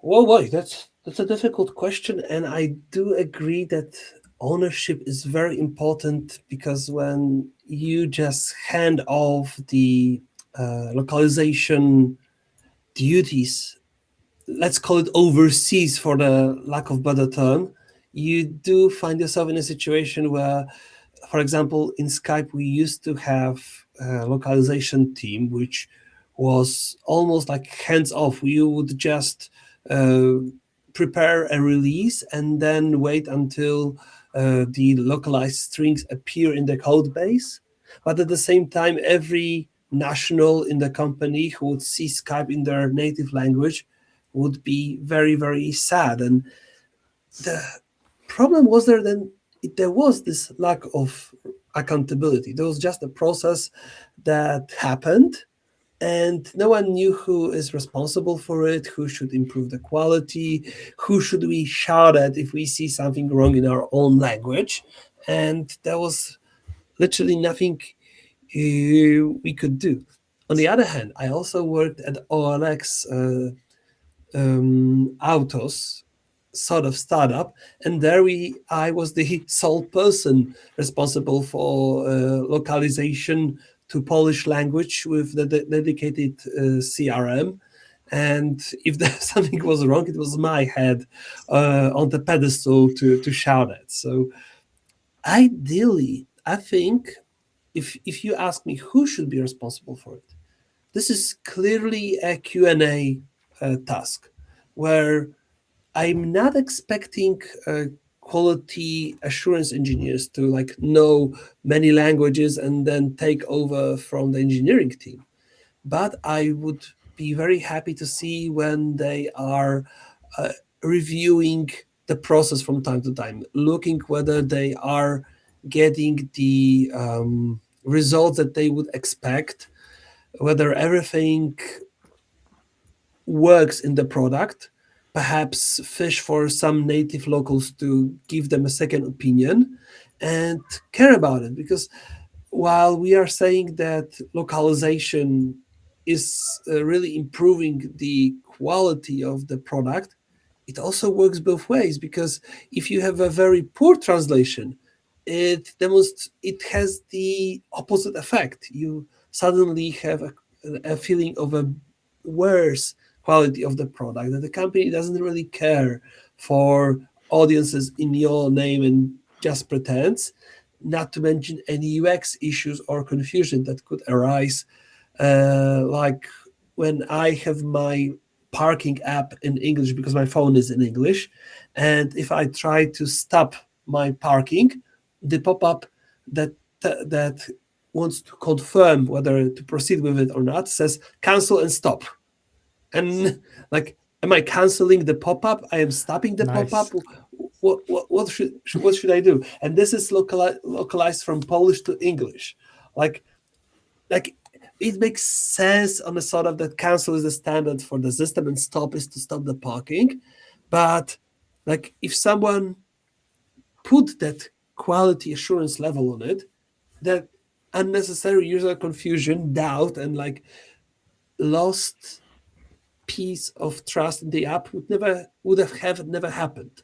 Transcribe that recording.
Well, wait, that's a difficult question, and I do agree that ownership is very important because when you just hand off the localization duties, let's call it overseas for the lack of better term, you do find yourself in a situation where, for example, in Skype, we used to have a localization team which was almost like hands off. You would just uh, prepare a release and then wait until the localized strings appear in the code base. But at the same time, every national in the company who would see Skype in their native language would be very, very sad. And the problem was there then there was this lack of accountability. There was just a process that happened, and no one knew who is responsible for it, who should improve the quality, who should we shout at if we see something wrong in our own language. And there was literally nothing we could do. On the other hand, I also worked at OLX Autos sort of startup, and there I was the sole person responsible for localization to Polish language with the dedicated CRM. And if there something was wrong, it was my head on the pedestal to shout at. So ideally, I think if you ask me who should be responsible for it, this is clearly a Q&A task where I'm not expecting quality assurance engineers to like know many languages and then take over from the engineering team. But I would be very happy to see when they are uh, reviewing the process from time to time, looking whether they are getting the results that they would expect, whether everything works in the product, perhaps fish for some native locals to give them a second opinion and care about it. Because while we are saying that localization is really improving the quality of the product, it also works both ways. Because if you have a very poor translation, it has the opposite effect. You suddenly have a feeling of a worse quality of the product, that the company doesn't really care for audiences in your name and just pretends, not to mention any UX issues or confusion that could arise, like when I have my parking app in English because my phone is in English, and if I try to stop my parking, the pop-up that that wants to confirm whether to proceed with it or not says cancel and stop. And like, am I canceling the pop-up? I am stopping the Nice. pop-up. What should I do? And this is localized from Polish to English. Like like it makes sense on the sort of that cancel is the standard for the system and stop is to stop the parking. But like if someone put that quality assurance level on it, that unnecessary user confusion, doubt, and like lost piece of trust in the app would never would have never happened.